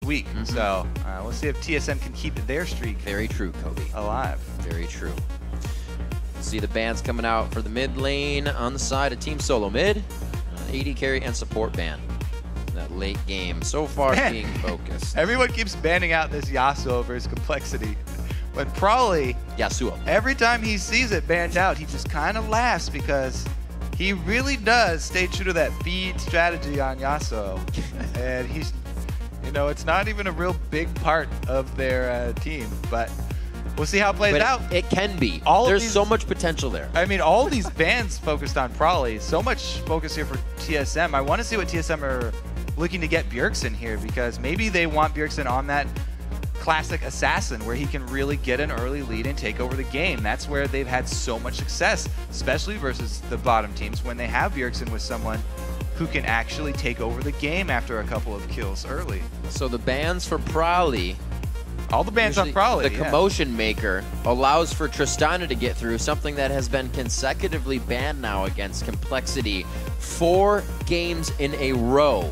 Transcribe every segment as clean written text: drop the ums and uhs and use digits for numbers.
week. So we'll see if TSM can keep their streak. Very true, Kobe. Alive. Very true. See the bans coming out for the mid lane on the side of Team Solomid. AD carry and support ban. That late game so far being focused. Everyone keeps banning out this Yasuo versus complexity. But Prolly, Yasuo, every time he sees it banned out, he just kind of laughs because he really does stay true to that feed strategy on Yasuo. And he's, you know, it's not even a real big part of their team, but we'll see how it plays out. It can be. There's so much potential there. I mean, all these bans focused on Prolly. So much focus here for TSM. I want to see what TSM are looking to get Bjergsen here, because maybe they want Bjergsen on that classic assassin where he can really get an early lead and take over the game. That's where they've had so much success, especially versus the bottom teams, when they have Bjergsen with someone who can actually take over the game after a couple of kills early. So the bans for Prolly, all the bans on Prolly, the commotion maker allows for Tristana to get through, something that has been consecutively banned now against complexity 4 games in a row.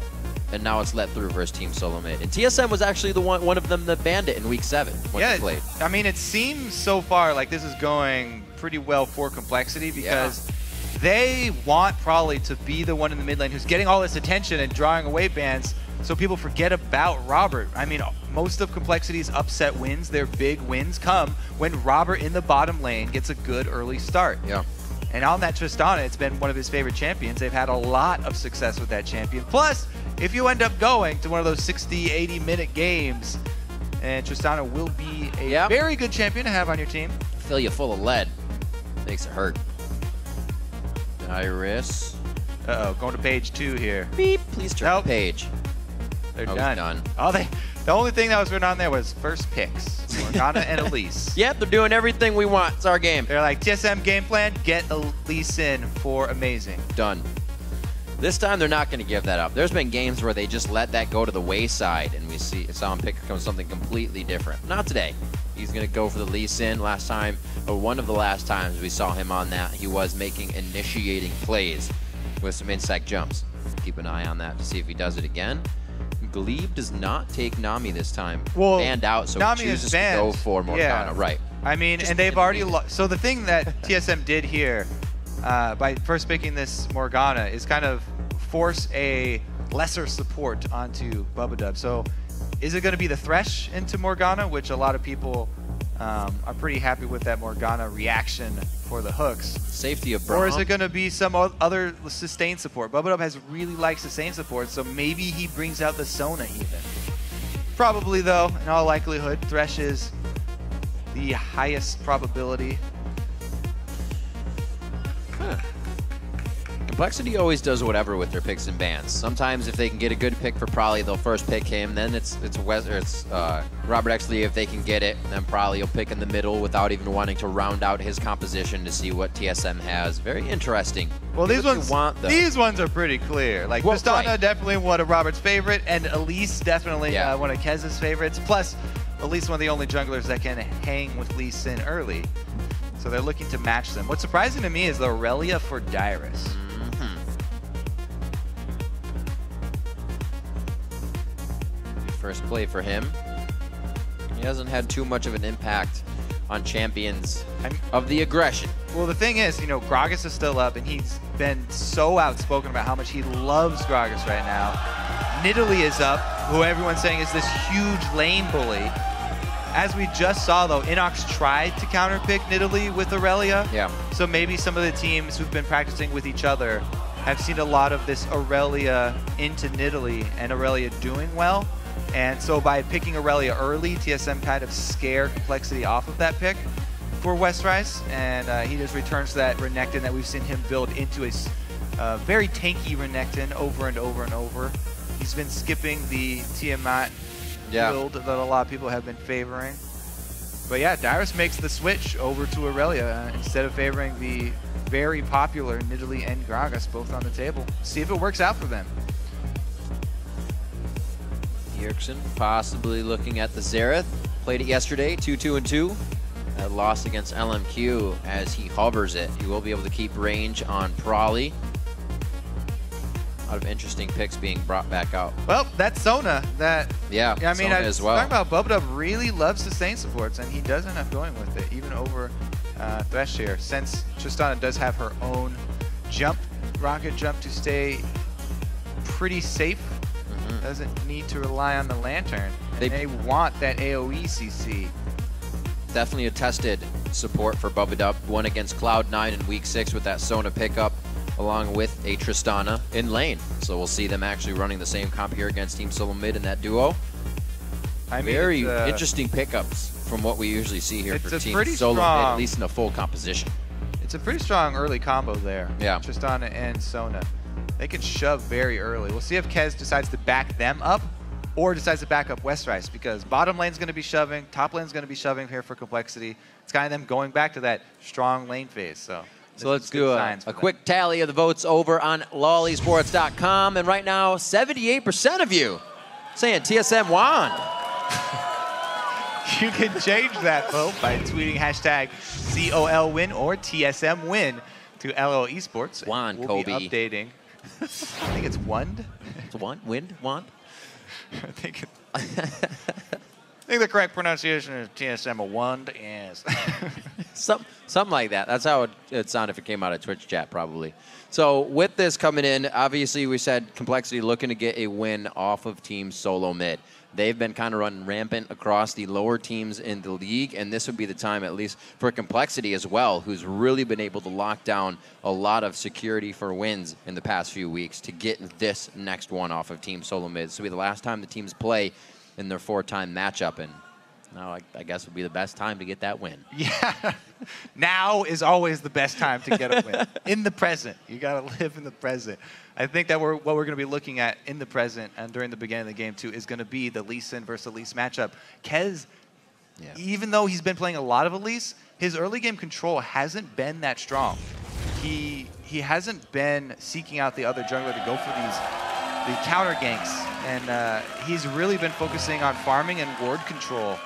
And now it's let through versus Team Solomid. And TSM was actually the one of them that banned it in week 7 when it played. I mean, it seems so far like this is going pretty well for complexity, because they want Prolly to be the one in the mid lane who's getting all this attention and drawing away bans, so people forget about Robert. I mean, most of complexity's upset wins, their big wins, come when Robert in the bottom lane gets a good early start. And on that Tristana, it's been one of his favorite champions. They've had a lot of success with that champion. Plus, if you end up going to one of those 60, 80-minute games, and Tristana will be a very good champion to have on your team. Fill you full of lead. Makes it hurt. Dyrus. Uh-oh, going to page 2 here. Beep, please turn the page. They're done. Oh, the only thing that was written on there was first picks. Morgana and Elise. Yep, they're doing everything we want. It's our game. They're like, TSM game plan, get Elise in for amazing. Done. This time they're not going to give that up. There's been games where they just let that go to the wayside, and we saw him pick something completely different. Not today. He's going to go for the Lee Sin. Last time, or one of the last times we saw him on that, he was making initiating plays with some insect jumps. Keep an eye on that to see if he does it again. Gleeb does not take Nami this time. Well, banned out, so Nami he chooses to go for Morgana. Right. I mean, and they've already so the thing that TSM did here by first picking this Morgana is kind of force a lesser support onto Bubbadub. So is it going to be the Thresh into Morgana, which a lot of people are pretty happy with that Morgana reaction for the hooks. Safety of Braum. Or is it going to be some other sustain support? Bubbadub has really liked sustain support, so maybe he brings out the Sona even. Probably though, in all likelihood, Thresh is the highest probability. Complexity always does whatever with their picks and bans. Sometimes if they can get a good pick for Prolly, they'll first pick him. Then it's RobertxLEE if they can get it. And then Prolly will pick in the middle without even wanting to round out his composition to see what TSM has. Very interesting. Well, these ones are pretty clear. Like Tristana, definitely one of Robert's favorite, and Elise definitely one of Kez's favorites. Plus, Elise one of the only junglers that can hang with Lee Sin early. So they're looking to match them. What's surprising to me is the Irelia for Dyrus. First play for him. He hasn't had too much of an impact on champions of the aggression. Well, the thing is, you know, Gragas is still up, and he's been so outspoken about how much he loves Gragas right now. Nidalee is up, who everyone's saying is this huge lane bully. As we just saw, though, Inox tried to counterpick Nidalee with Irelia. So maybe some of the teams who've been practicing with each other have seen a lot of this Irelia into Nidalee, and Irelia doing well. And so by picking Irelia early, TSM kind of scare complexity off of that pick for Westrice, and he just returns to that Renekton that we've seen him build into a very tanky Renekton over and over and over. He's been skipping the Tiamat build that a lot of people have been favoring. But yeah, Dyrus makes the switch over to Irelia instead of favoring the very popular Nidalee and Gragas both on the table. See if it works out for them. Bjergsen possibly looking at the Xerath. Played it yesterday, 2-2-2. That loss against LMQ as he hovers it. He will be able to keep range on Prolly. A lot of interesting picks being brought back out. Well, that's Sona. I mean, Sona as well. Talking about Bubbadub really loves sustain supports, and he does end up going with it, even over Thresh here. Since Tristana does have her own jump, rocket jump, to stay pretty safe. Doesn't need to rely on the lantern. They want that AoE CC. Definitely a tested support for Bubbadub. Won against Cloud9 in week 6 with that Sona pickup, along with a Tristana in lane. So we'll see them actually running the same comp here against Team Solomid in that duo. Very interesting pickups from what we usually see here for Team Solomid, at least in a full composition. It's a pretty strong early combo there. Yeah. Tristana and Sona. They can shove very early. We'll see if Kez decides to back them up or decides to back up Westrice, because bottom lane's going to be shoving, top lane's going to be shoving here for complexity. It's kind of them going back to that strong lane phase. So let's do a quick tally of the votes over on lolesports.com. And right now, 78% of you saying TSM won. You can change that vote by tweeting hashtag COL win or TSM win to LO Esports. Wand, we'll Kobe. be updating. I think it's Wand. It's Wand? Wind? Wand? I think the correct pronunciation is TSM a Wand. Yes. Something like that. That's how it sounded if it came out of Twitch chat, probably. So with this coming in, obviously we said complexity looking to get a win off of Team Solomid. They've been kind of running rampant across the lower teams in the league, and this would be the time, at least for complexity as well, who's really been able to lock down a lot of security for wins in the past few weeks to get this next one off of Team Solomid. So it'll be the last time the teams play in their 4-time matchup, and now I guess would be the best time to get that win. Yeah, now is always the best time to get a win. In the present, you got to live in the present. I think that what we're going to be looking at in the present and during the beginning of the game too is going to be the Lee Sin versus Elise matchup. Kez, even though he's been playing a lot of Elise, his early game control hasn't been that strong. He hasn't been seeking out the other jungler to go for the counter ganks, and he's really been focusing on farming and ward control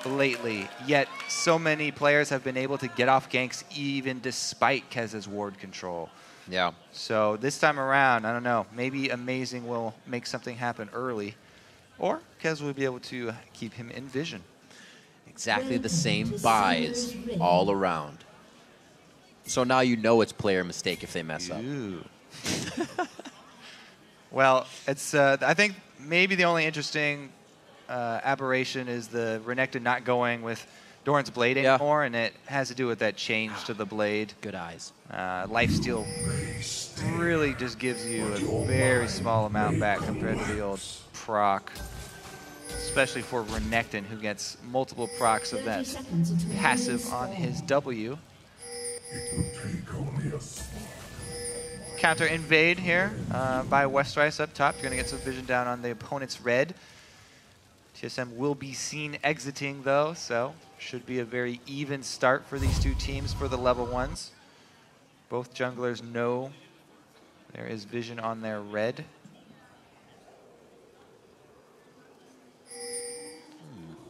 lately. Yet so many players have been able to get off ganks even despite Kez's ward control. Yeah. So this time around, I don't know, maybe Amazing will make something happen early, or Kez will be able to keep him in vision. Exactly the same buys all around. So now you know it's player mistake if they mess up. Well, it's I think maybe the only interesting aberration is the Renekton not going with Doran's blade anymore, and it has to do with that change to the blade. Good eyes. Lifesteal really just gives you a very small amount back compared to the old proc, especially for Renekton, who gets multiple procs of that passive on his W. Counter invade here by Westrice up top. You're going to get some vision down on the opponent's red. TSM will be seen exiting though, so should be a very even start for these two teams for the level 1s. Both junglers know there is vision on their red.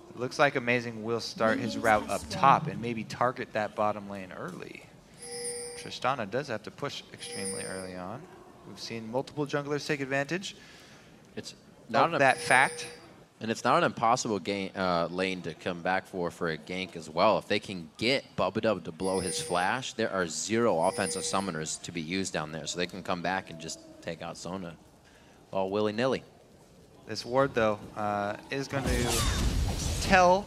It looks like Amazing will start his route up top and maybe target that bottom lane early. Tristana does have to push extremely early on. We've seen multiple junglers take advantage. It's not that fact. And it's not an impossible lane to come back for a gank as well. If they can get Bubbadub to blow his flash, there are 0 offensive summoners to be used down there. So they can come back and just take out Sona all willy-nilly. This ward, though, is going to tell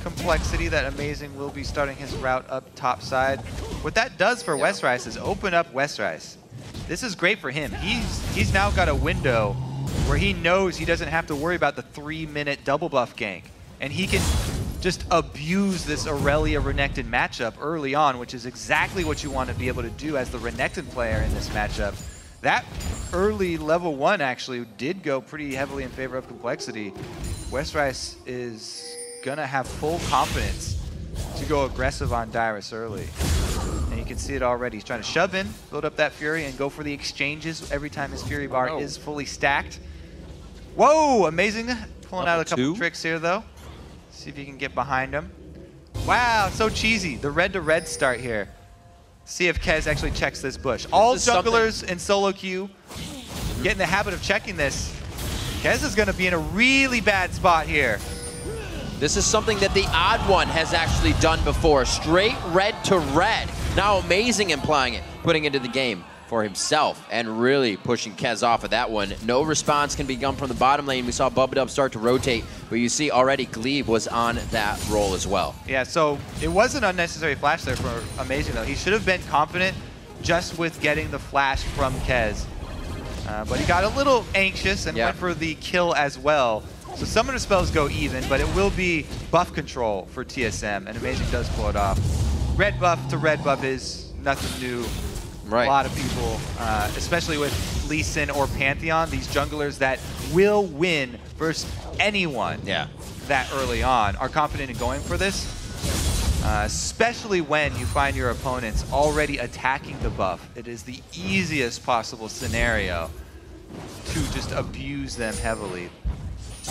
complexity that Amazing will be starting his route up top side. What that does for Westrice is open up Westrice. This is great for him. He's now got a window where he knows he doesn't have to worry about the 3-minute double buff gank. And he can just abuse this Irelia Renekton matchup early on, which is exactly what you want to be able to do as the Renekton player in this matchup. That early level 1 actually did go pretty heavily in favor of complexity. Westrice is going to have full confidence to go aggressive on Dyrus early. And you can see it already. He's trying to shove in, build up that Fury, and go for the exchanges every time his Fury bar is fully stacked. Whoa, Amazing. Pulling out a couple tricks here, though. See if you can get behind him. Wow, so cheesy. The red-to-red start here. See if Kez actually checks this bush. All junglers in solo queue get in the habit of checking this, Kez is going to be in a really bad spot here. This is something that the Odd One has actually done before. Straight red to red. Now Amazing implying it, putting into the game for himself and really pushing Kez off of that one. No response can be done from the bottom lane. We saw Bubbadub start to rotate, but you see already Gleeb was on that roll as well. Yeah, so it was an unnecessary flash there for Amazing, though. He should have been confident just with getting the flash from Kez. But he got a little anxious and went for the kill as well. So Summoner spells go even, but it will be buff control for TSM, and Amazing does pull it off. Red buff to red buff is nothing new. Right. A lot of people, especially with Lee Sin or Pantheon, these junglers that will win versus anyone that early on, are confident in going for this. Especially when you find your opponents already attacking the buff. It is the easiest possible scenario to just abuse them heavily.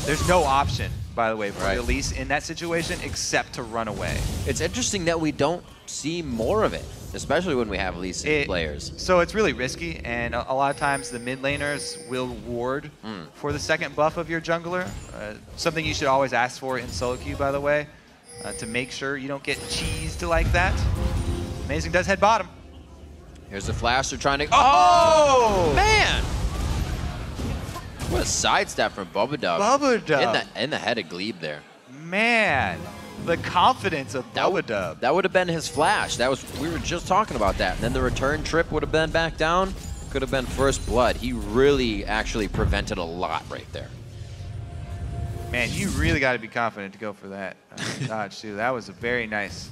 There's no option, by the way, for Elise in that situation except to run away. It's interesting that we don't see more of it, especially when we have Elise players. So it's really risky, and a lot of times the mid laners will ward for the second buff of your jungler. Something you should always ask for in solo queue, by the way, to make sure you don't get cheesed like that. Amazing does head bottom. Here's the flash. They're trying to... Oh! Man! What a sidestep from Bubbadub. Bubbadub. In the head of Gleeb there. Man, the confidence of Bubbadub. That would have been his flash. We were just talking about that. And then the return trip would have been back down. Could have been first blood. He really actually prevented a lot right there. Man, you really got to be confident to go for that dodge too. That was a very nice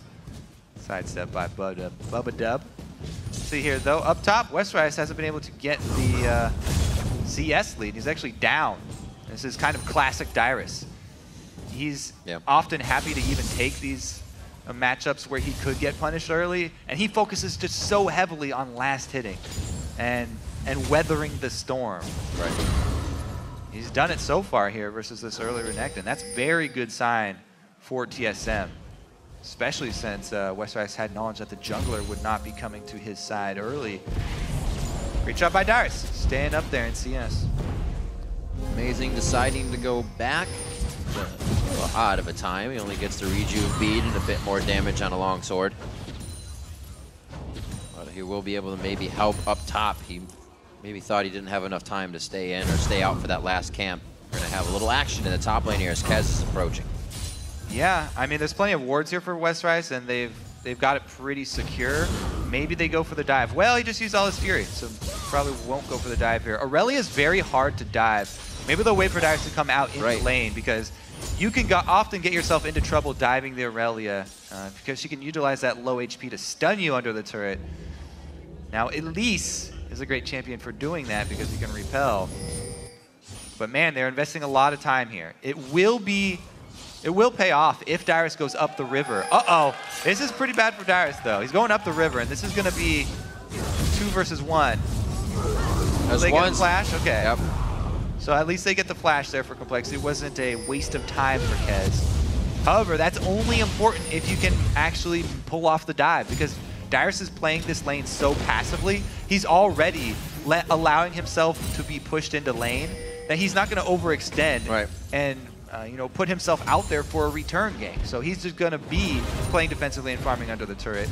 sidestep by Bubbadub. See here though, up top, Westrice hasn't been able to get the CS lead. He's actually down. This is kind of classic Dyrus. He's often happy to even take these matchups where he could get punished early, and he focuses just so heavily on last hitting and weathering the storm. Right. He's done it so far here versus this early Renekton. That's a very good sign for TSM, especially since Westrice had knowledge that the jungler would not be coming to his side early. Great job by Dyrus, staying up there in CS. Amazing deciding to go back. A little odd of a time. He only gets the rejuve bead and a bit more damage on a longsword. But he will be able to maybe help up top. He maybe thought he didn't have enough time to stay in or stay out for that last camp. We're going to have a little action in the top lane here as Kez is approaching. Yeah, I mean, there's plenty of wards here for Westrice, and they've got it pretty secure. Maybe they go for the dive. Well, he just used all his fury, so probably won't go for the dive here. Irelia is very hard to dive. Maybe they'll wait for Dyrus to come out in the lane, because you can often get yourself into trouble diving the Irelia, because she can utilize that low HP to stun you under the turret. Now, Elise is a great champion for doing that because he can repel. But man, they're investing a lot of time here. It will pay off if Dyrus goes up the river. Uh-oh. This is pretty bad for Dyrus, though. He's going up the river, and this is going to be 2 versus 1. They get the flash? Okay. Yep. So at least they get the flash there for compLexity. It wasn't a waste of time for Kez. However, that's only important if you can actually pull off the dive, because Dyrus is playing this lane so passively. He's already allowing himself to be pushed into lane that he's not going to overextend and you know, put himself out there for a return gank. So he's just going to be playing defensively and farming under the turret.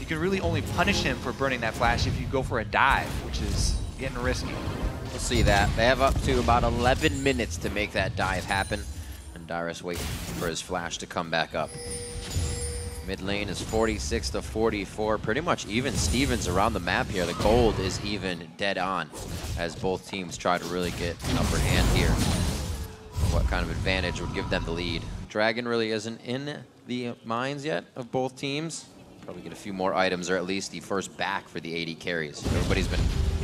You can really only punish him for burning that flash if you go for a dive, which is getting risky. We'll see that. They have up to about 11 minutes to make that dive happen, and Dyrus waiting for his flash to come back up. Mid lane is 46 to 44, pretty much even Stevens around the map here. The gold is even dead on as both teams try to really get an upper hand here. What kind of advantage would give them the lead? Dragon really isn't in the minds yet of both teams. Probably get a few more items, or at least the first back for the AD carries. Everybody's been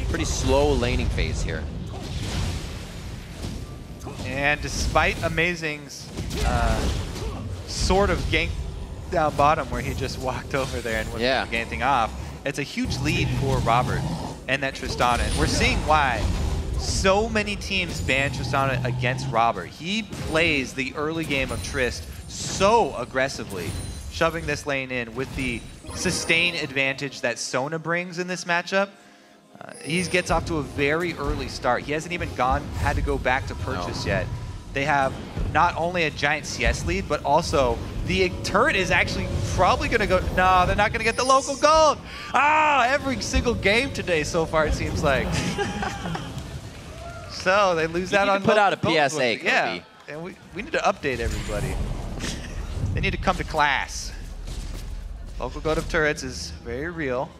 pretty slow laning phase here. And despite Amazing's sort of gank down bottom where he just walked over there and wasn't getting anything off, it's a huge lead for Robert and that Tristana. And we're seeing why so many teams ban Tristana against Robert. He plays the early game of Trist so aggressively, shoving this lane in with the sustain advantage that Sona brings in this matchup. He gets off to a very early start. He hasn't even had to go back to purchase yet. They have not only a giant CS lead, but also the turret is actually probably going to go. No, they're not going to get the local gold. Every single game today so far, it seems like. So they lose out on. Put out a PSA, Kobe. Yeah, and we need to update everybody. They need to come to class. Local gold of turrets is very real.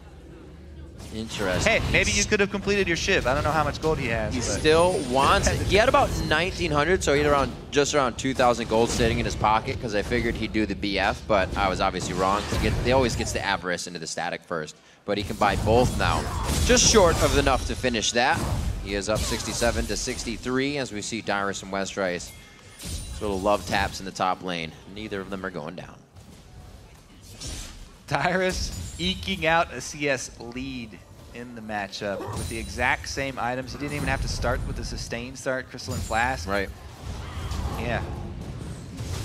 Interesting. Hey, maybe you could have completed your shiv. I don't know how much gold he has. He still wants it. He had about 1,900, so he had just around 2,000 gold sitting in his pocket because I figured he'd do the BF, but I was obviously wrong. He always gets the avarice into the static first, but he can buy both now. Just short of enough to finish that. He is up 67 to 63 as we see Dyrus and Westrice. Little love taps in the top lane. Neither of them are going down. Dyrus eking out a CS lead in the matchup with the exact same items. He didn't even have to start with the sustained start, Crystalline Flask. Right. Yeah.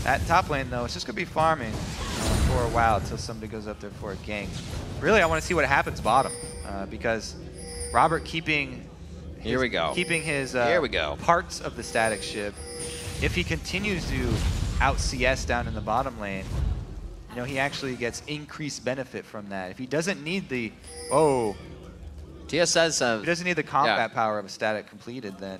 That top lane, though, it's just going to be farming for a while until somebody goes up there for a gank. Really, I want to see what happens bottom because Robert keeping his parts of the static ship. If he continues to out CS down in the bottom lane, you know, he actually gets increased benefit from that. If he doesn't need the, TS says, if he doesn't need the combat power of a static completed, then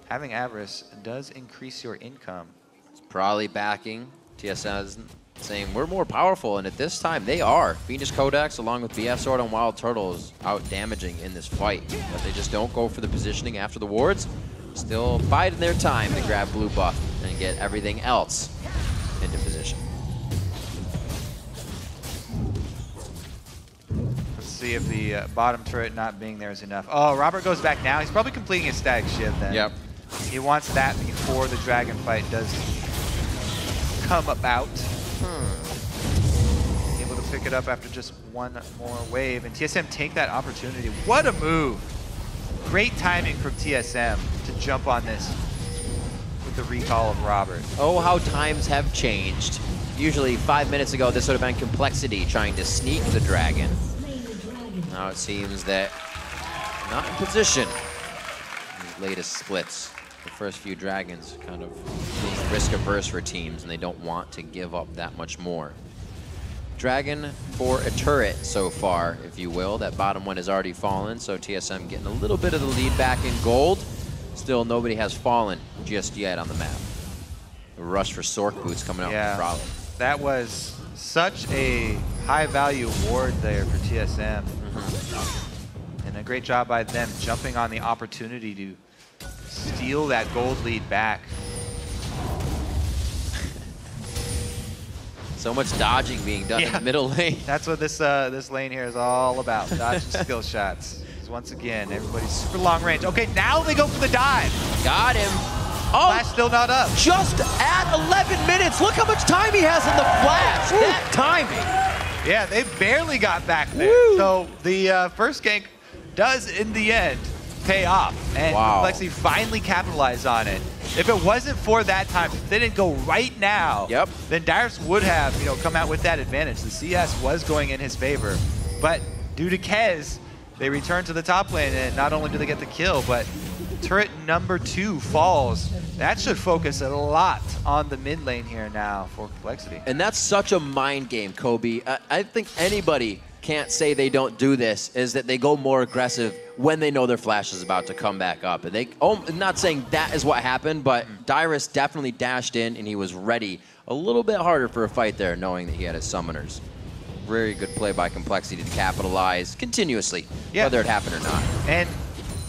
having Avarice does increase your income. It's Prolly backing. TS says, saying we're more powerful, and at this time they are. Fiendish Codex along with BF Sword and WildTurtle is out damaging in this fight, but they just don't go for the positioning after the wards. Still biding their time to grab blue buff and get everything else into position. Let's see if the bottom turret not being there is enough. Oh, Robert goes back now. He's probably completing his static shiv then. Yep. He wants that before the dragon fight does come about. Able to pick it up after just one more wave, and TSM take that opportunity. What a move! Great timing from TSM to jump on this with the recall of Robert. Oh, how times have changed. Usually 5 minutes ago, this would have been compLexity trying to sneak the dragon. Now it seems that not in position. These latest splits, the first few dragons kind of risk averse for teams, and they don't want to give up that much more. Dragon for a turret so far, if you will. That bottom one has already fallen, so TSM getting a little bit of the lead back in gold. Still, nobody has fallen just yet on the map. A rush for Sork Boots coming out from Prolly. That was such a high-value ward there for TSM. And a great job by them jumping on the opportunity to steal that gold lead back. So much dodging being done in the middle lane. That's what this this lane here is all about, dodging skill shots. Because once again, everybody's super long range. Okay, now they go for the dive. Got him. Flash still not up. Just at 11 minutes. Look how much time he has in the flash. That timing. Yeah, they barely got back there. Woo. So the first gank does, in the end, pay off. And compLexity finally capitalized on it. If it wasn't for that time, if they didn't go right now, then Dyrus would have, you know, come out with that advantage. The CS was going in his favor. But due to Kez, they return to the top lane, and not only do they get the kill, but turret number 2 falls. That should focus a lot on the mid lane here now for compLexity. And that's such a mind game, Kobe. I think anybody can't say they don't do this, is that they go more aggressive when they know their flash is about to come back up. And they, I'm not saying that is what happened, but Dyrus definitely dashed in and he was ready. A little bit harder for a fight there, knowing that he had his summoners. Very good play by compLexity to capitalize continuously, whether it happened or not. And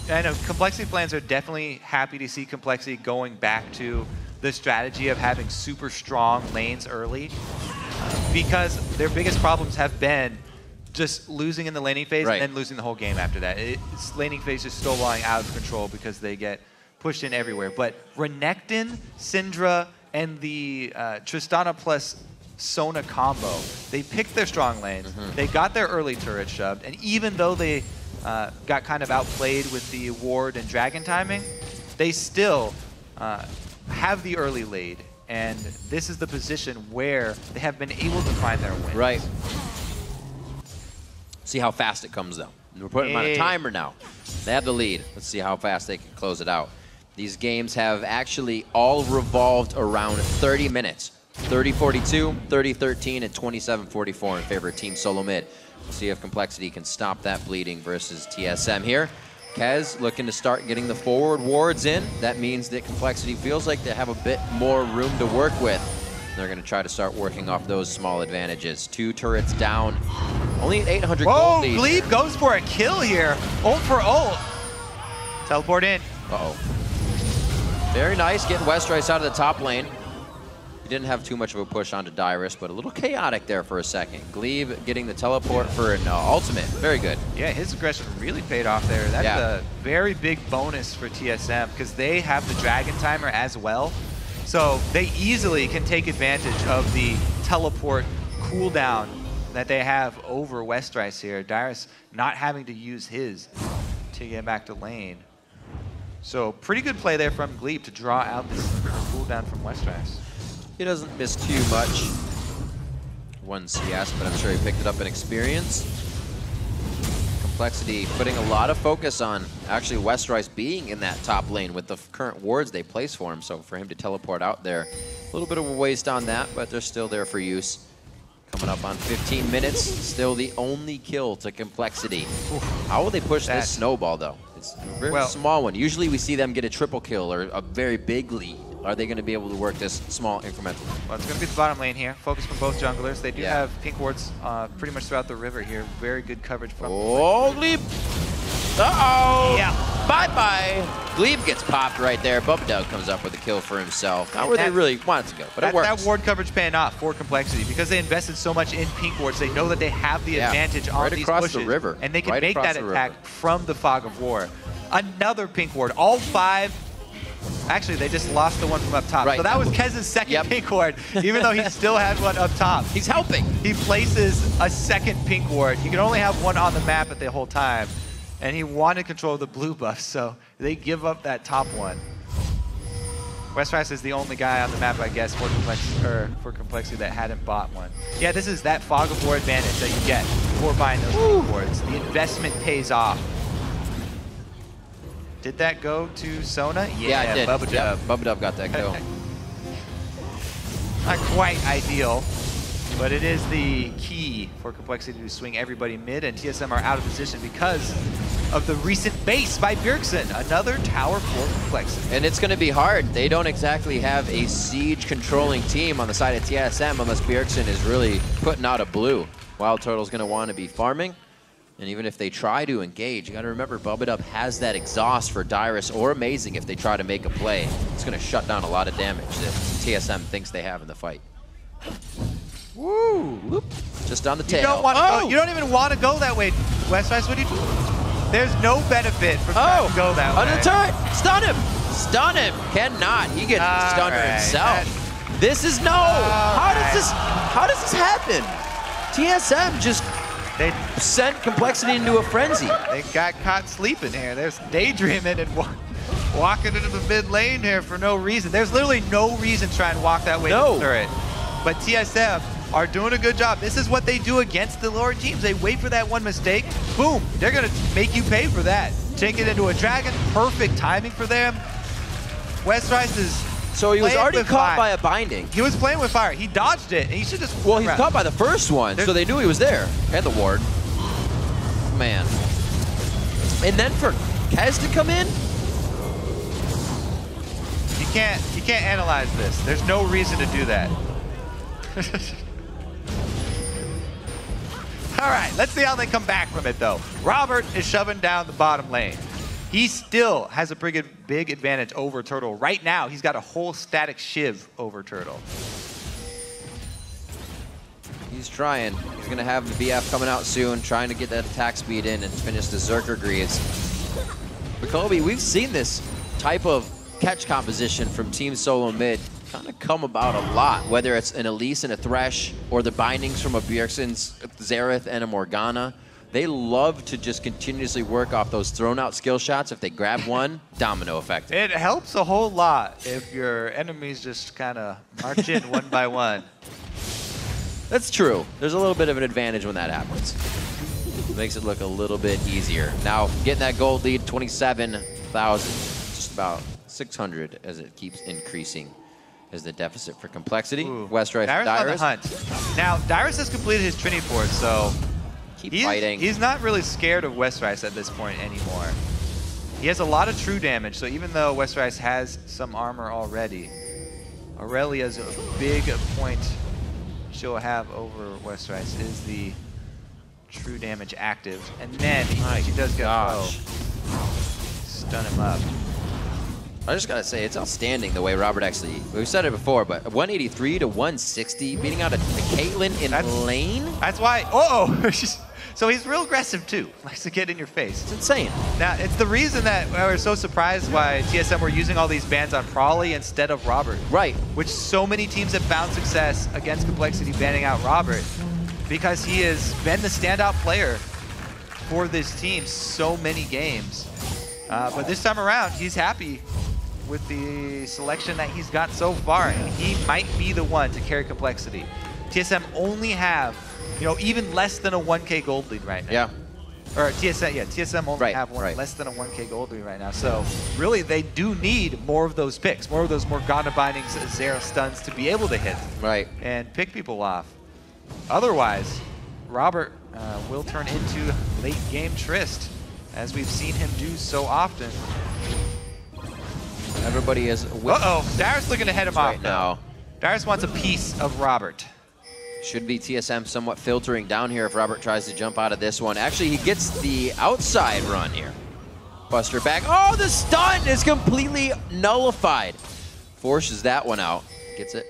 I know compLexity plans are definitely happy to see compLexity going back to the strategy of having super strong lanes early, because their biggest problems have been just losing in the laning phase and then losing the whole game after that. It's laning phase is snowballing out of control because they get pushed in everywhere. But Renekton, Syndra, and the Tristana plus Sona combo, they picked their strong lanes. They got their early turret shoved, and even though they got kind of outplayed with the ward and dragon timing, they still have the early lead. And this is the position where they have been able to find their win. Right. See how fast it comes, though. We're putting them on a timer now. They have the lead. Let's see how fast they can close it out. These games have actually all revolved around 30 minutes. 30-42, 30-13, and 27-44 in favor of Team Solomid. We'll see if compLexity can stop that bleeding versus TSM here. Kez looking to start getting the forward wards in. That means that compLexity feels like they have a bit more room to work with. They're going to try to start working off those small advantages. 2 turrets down. Only an 800 gold lead. Gleeb goes for a kill here. Ult for ult. Teleport in. Uh-oh. Very nice getting Westrice out of the top lane. He didn't have too much of a push onto Dyrus, but a little chaotic there for a second. Gleeb getting the teleport for an ultimate. Very good. Yeah, his aggression really paid off there. That's a very big bonus for TSM because they have the Dragon Timer as well. So they easily can take advantage of the teleport cooldown that they have over Westrice here. Dyrus not having to use his to get back to lane. So pretty good play there from Gleeb to draw out this cooldown from Westrice. He doesn't miss too much. 1 CS, but I'm sure he picked it up in experience. compLexity putting a lot of focus on actually Westrice being in that top lane with the current wards they place for him. So for him to teleport out there, a little bit of a waste on that, but they're still there for use. Coming up on 15 minutes, still the only kill to compLexity. How will they push this snowball though? It's a very small one. Usually we see them get a triple kill or a very big lead. Are they going to be able to work this small incremental? Well, it's going to be the bottom lane here. Focus from both junglers. They do have pink wards pretty much throughout the river here. Very good coverage from Gleeb. Uh-oh. Yeah. Bye-bye. Gleeb gets popped right there. Bubbadub comes up with a kill for himself. Not where they really wanted to go, but it works. That ward coverage paying off for compLexity because they invested so much in pink wards. They know that they have the advantage on these across pushes. The river. And they can make that attack from the fog of war. Another pink ward. All 5. Actually, they just lost the one from up top. So that was Kez's second pink ward, even though he still had one up top. He's helping. He places a second pink ward. You can only have one on the map at the whole time. And he wanted control of the blue buff, so they give up that top one. Westrice is the only guy on the map, I guess, for compLexity that hadn't bought one. Yeah, this is that fog of war advantage that you get for buying those pink wards. The investment pays off. Did that go to Sona? Yeah, it did. Bubbadub. Yep, Bubbadub got that kill. Not quite ideal, but it is the key for compLexity to swing everybody mid, and TSM are out of position because of the recent base by Bjergsen. Another tower for compLexity. And it's going to be hard. They don't exactly have a siege-controlling team on the side of TSM unless Bjergsen is really putting out a blue. WildTurtle's going to want to be farming. And even if they try to engage, you got to remember Bubbadub has that exhaust for Dyrus or Amazing if they try to make a play. It's going to shut down a lot of damage that TSM thinks they have in the fight. Woo! Whoop. Just on the tail. You don't want to go, you don't even want to go that way, Westrice. What do you do? There's no benefit for trying to go that way. Under the turret! Stun him! Stun him! Cannot. He gets the stunner himself. This is how does this happen? TSM just sent compLexity into a frenzy. They got caught sleeping here. There's daydreaming and walking into the mid lane here for no reason. There's literally no reason to try and walk that way to the turret. But TSM are doing a good job. This is what they do against the lower teams. They wait for that one mistake. Boom. They're going to make you pay for that. Take it into a dragon. Perfect timing for them. Westrice is So he was already caught by a binding. He was playing with fire. He dodged it, and he should just... Well, he's caught by the first one, so they knew he was there. And the ward. Man. And then for Kez to come in? You can't analyze this. There's no reason to do that. All right, let's see how they come back from it, though. Robert is shoving down the bottom lane. He still has a pretty big advantage over Turtle. Right now, he's got a whole static shiv over Turtle. He's trying. He's going to have the BF coming out soon, trying to get that attack speed in and finish the Zerker Greaves. But Kobe, we've seen this type of catch composition from Team Solomid kind of come about a lot, whether it's an Elise and a Thresh or the bindings from a Bjergsen's Xerath and a Morgana. They love to just continuously work off those thrown out skill shots. If they grab one, domino effect. It helps a whole lot if your enemies just kind of march in one by one. That's true. There's a little bit of an advantage when that happens. Makes it look a little bit easier. Now, getting that gold lead, 27,000. Just about 600 as it keeps increasing is the deficit for complexity. Westrice, Dyrus on the hunt. Now, Dyrus has completed his Trinity Force, so keep fighting. He's not really scared of Westrice at this point anymore. He has a lot of true damage, so even though Westrice has some armor already, Irelia's a big point she'll have over Westrice is the true damage active. And then she does get low. Stun him up. I just gotta say, it's outstanding the way RobertxLEE, we've said it before, but 183 to 160, beating out a Caitlyn in lane? That's why, so he's real aggressive too, likes to get in your face. It's insane. Now, it's the reason that we're so surprised why TSM were using all these bans on Prolly instead of Robert. Right. Which so many teams have found success against complexity banning out Robert, because he has been the standout player for this team so many games. But this time around, he's happy with the selection that he's got so far. And he might be the one to carry complexity. TSM only have, even less than a 1K gold lead right now. Yeah. Or TSM only have less than a 1K gold lead right now. So really, they do need more of those picks, more of those Morgana bindings, Xerath stuns to be able to hit and pick people off. Otherwise, Robert will turn into late game Trist, as we've seen him do so often. Everybody is... Dyrus looking to head him off now. Dyrus wants a piece of Robert. Should be TSM somewhat filtering down here if Robert tries to jump out of this one. Actually, he gets the outside run here. Buster back. Oh, the stun is completely nullified. Forces that one out. Gets it.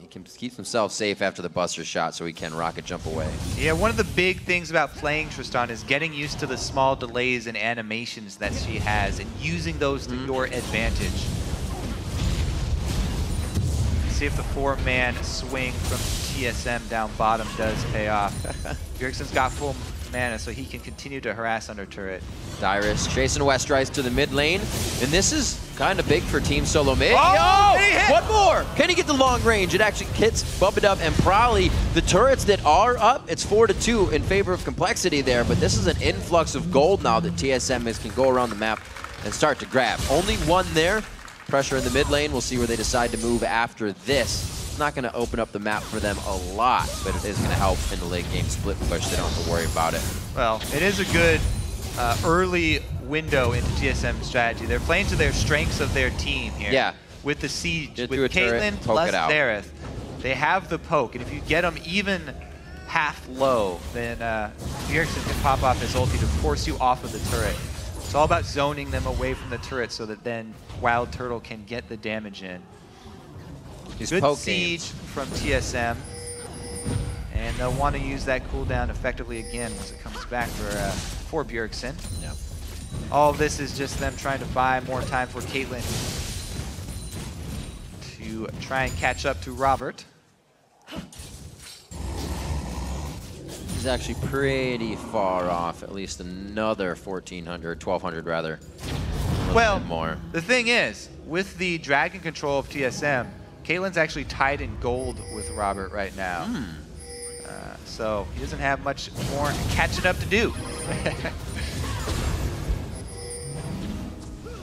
He keeps himself safe after the Buster shot, so he can rocket jump away. Yeah, one of the big things about playing Tristana is getting used to the small delays and animations that she has and using those to your advantage. See if the 4-man swing from TSM down bottom does pay off. Bjergsen's got full mana, so he can continue to harass under turret. Dyrus chasing Westrice to the mid lane, and this is kind of big for Team Solomid. One more! Can he get the long range? It actually hits Bubbadub and Prolly. The turrets that are up, it's 4-2 in favor of complexity there, but this is an influx of gold now that TSM can go around the map and start to grab. Only one there. Pressure in the mid lane. We'll see where they decide to move after this. It's not going to open up the map for them a lot, but it is going to help in the late game split push. They don't have to worry about it. Well, it is a good early window into TSM strategy. They're playing to their strengths of their team here. Yeah. With the siege, with Caitlyn plus Xerath, they have the poke, and if you get them even half low, then Bjergsen can pop off his ulti to force you off of the turret. It's all about zoning them away from the turret so that then WildTurtle can get the damage in. Good siege from TSM, and they'll want to use that cooldown effectively again once it comes back for Bjergsen. Yeah. All of this is just them trying to buy more time for Caitlyn to try and catch up to Robert. He's actually pretty far off, at least another 1,400, 1,200 rather. Well, more. The thing is, with the dragon control of TSM, Caitlyn's actually tied in gold with Robert right now. So he doesn't have much more catching up to do.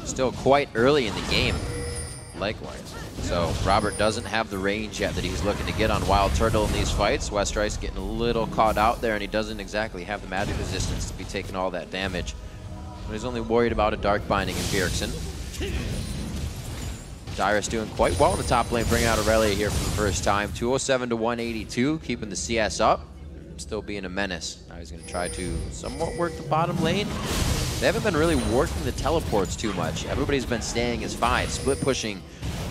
Still quite early in the game, likewise. So Robert doesn't have the range yet that he's looking to get on WildTurtle in these fights. Westrice getting a little caught out there, and he doesn't exactly have the magic resistance to be taking all that damage. But he's only worried about a dark binding in Bjergsen. Dyrus doing quite well in the top lane, bringing out Irelia here for the first time. 207 to 182, keeping the CS up. Still being a menace. Now he's going to try to somewhat work the bottom lane. They haven't been really working the teleports too much. Everybody's been staying as fine. Split pushing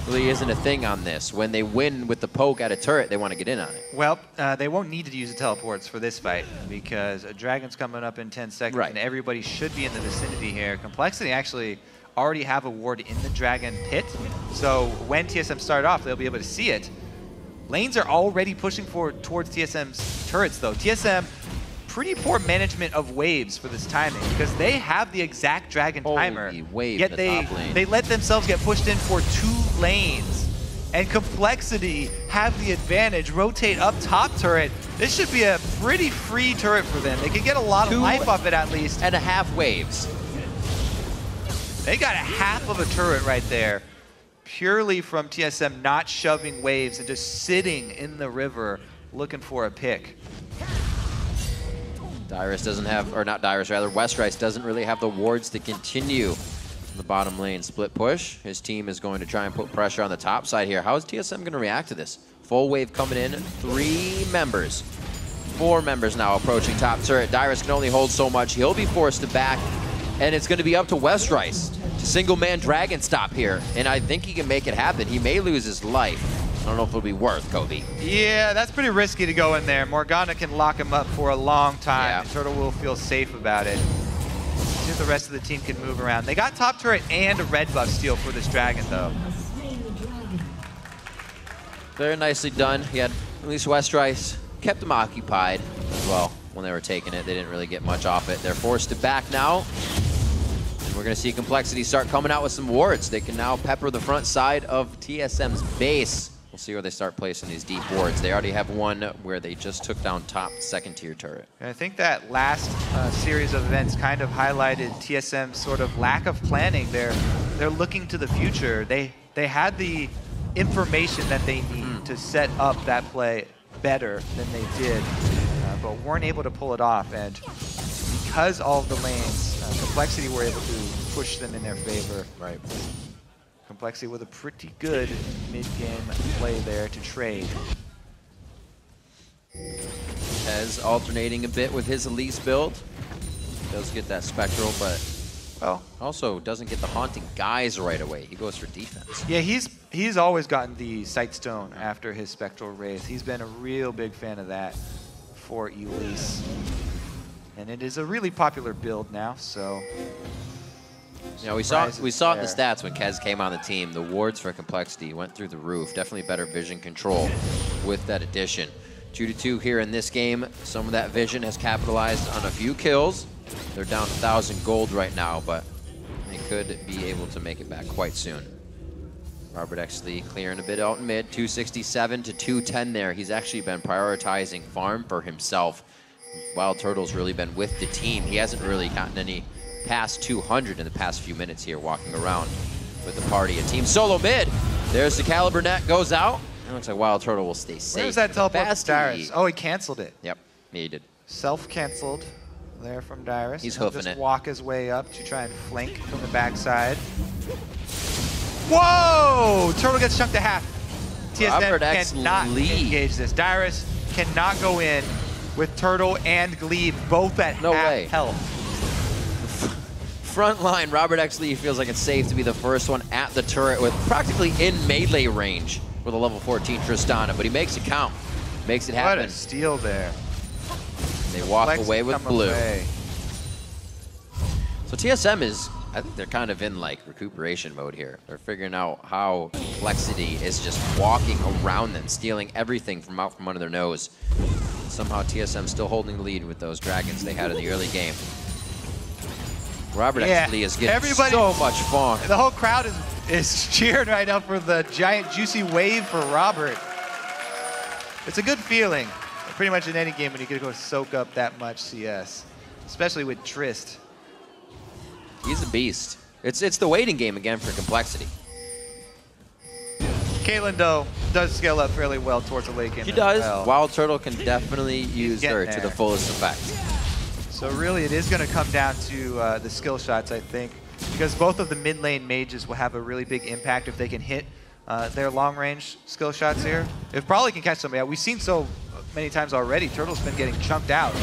really isn't a thing on this. When they win with the poke at a turret, they want to get in on it. Well, they won't need to use the teleports for this fight because a dragon's coming up in 10 seconds, and everybody should be in the vicinity here. Complexity actually already have a ward in the dragon pit, so when TSM start off, they'll be able to see it. Lanes are already pushing forward towards TSM's turrets, though. TSM, pretty poor management of waves for this timing because they have the exact dragon timer, wave yet they let themselves get pushed in for 2 lanes and compLexity have the advantage, rotate up top turret. This should be a pretty free turret for them. They can get a lot of life off it at least. 2.5 waves. They got a half of a turret right there, purely from TSM not shoving waves and just sitting in the river looking for a pick. Dyrus doesn't have, or not Dyrus, rather, Westrice doesn't really have the wards to continue in the bottom lane split push. His team is going to try and put pressure on the top side here. How is TSM going to react to this? Full wave coming in, 3 members. 4 members now approaching top turret. Dyrus can only hold so much. He'll be forced to back, and it's going to be up to Westrice to single-man dragon stop here, and I think he can make it happen. He may lose his life. I don't know if it'll be worth, Kobe. Yeah, that's pretty risky to go in there. Morgana can lock him up for a long time. Yeah. And Turtle will feel safe about it. See if the rest of the team can move around. They got top turret and a red buff steal for this dragon, though. Very nicely done. He had at least Westrice, kept them occupied as well when they were taking it. They didn't really get much off it. They're forced to back now. We're going to see compLexity start coming out with some wards. They can now pepper the front side of TSM's base. We'll see where they start placing these deep wards. They already have one where they just took down top 2nd-tier turret. And I think that last series of events kind of highlighted TSM's sort of lack of planning. They're looking to the future. They had the information that they need to set up that play better than they did, but weren't able to pull it off. And because all of the lanes, compLexity were able to push them in their favor. Right. compLexity with a pretty good mid-game play there to trade. Tez alternating a bit with his Elise build. Does get that Spectral, but well, also doesn't get the Haunting Guise right away. He goes for defense. Yeah, he's always gotten the Sightstone after his Spectral Wraith. He's been a real big fan of that for Elise. And it is a really popular build now, so... You know, we saw it in the stats when Kez came on the team. The wards for compLexity went through the roof. Definitely better vision control with that addition. 2-2 here in this game. Some of that vision has capitalized on a few kills. They're down 1,000 gold right now, but they could be able to make it back quite soon. RobertxLEE clearing a bit out in mid. 267 to 210 there. He's actually been prioritizing farm for himself. WildTurtle's really been with the team. He hasn't really gotten any past 200 in the past few minutes here, walking around with the party. A team Solomid. There's the Caliber net, goes out. It looks like WildTurtle will stay safe. Where's that teleport from Dyrus? Oh, he canceled it. Yep, he did. Self-canceled there from Dyrus. He's hoofing just it. Walk his way up to try and flank from the backside. Whoa! Turtle gets chunked to half. TSM cannot engage this. Dyrus cannot go in with Turtle and Gleeb both at half health. Front line, RobertxLEE feels like it's safe to be the first one at the turret with practically in melee range with a level 14 Tristana, but he makes it count. Makes it happen. What a steal there. They walk away with blue. So TSM is, I think they're kind of in like recuperation mode here. They're figuring out how compLexity is just walking around them, stealing everything from out from under their nose. Somehow TSM still holding the lead with those dragons they had in the early game. RobertxLEE is getting so much fun. The whole crowd is cheering right now for the giant juicy wave for Robert. It's a good feeling. Pretty much in any game when you get to go soak up that much CS, especially with Trist. He's a beast. It's the waiting game again for compLexity. Caitlyn, though, does scale up fairly well towards the late game. She does. WildTurtle can definitely use her to the fullest effect. So really, it is going to come down to the skill shots, I think, because both of the mid lane mages will have a really big impact if they can hit their long range skill shots here. If Prolly can catch somebody out, we've seen so many times already, Turtle's been getting chunked out.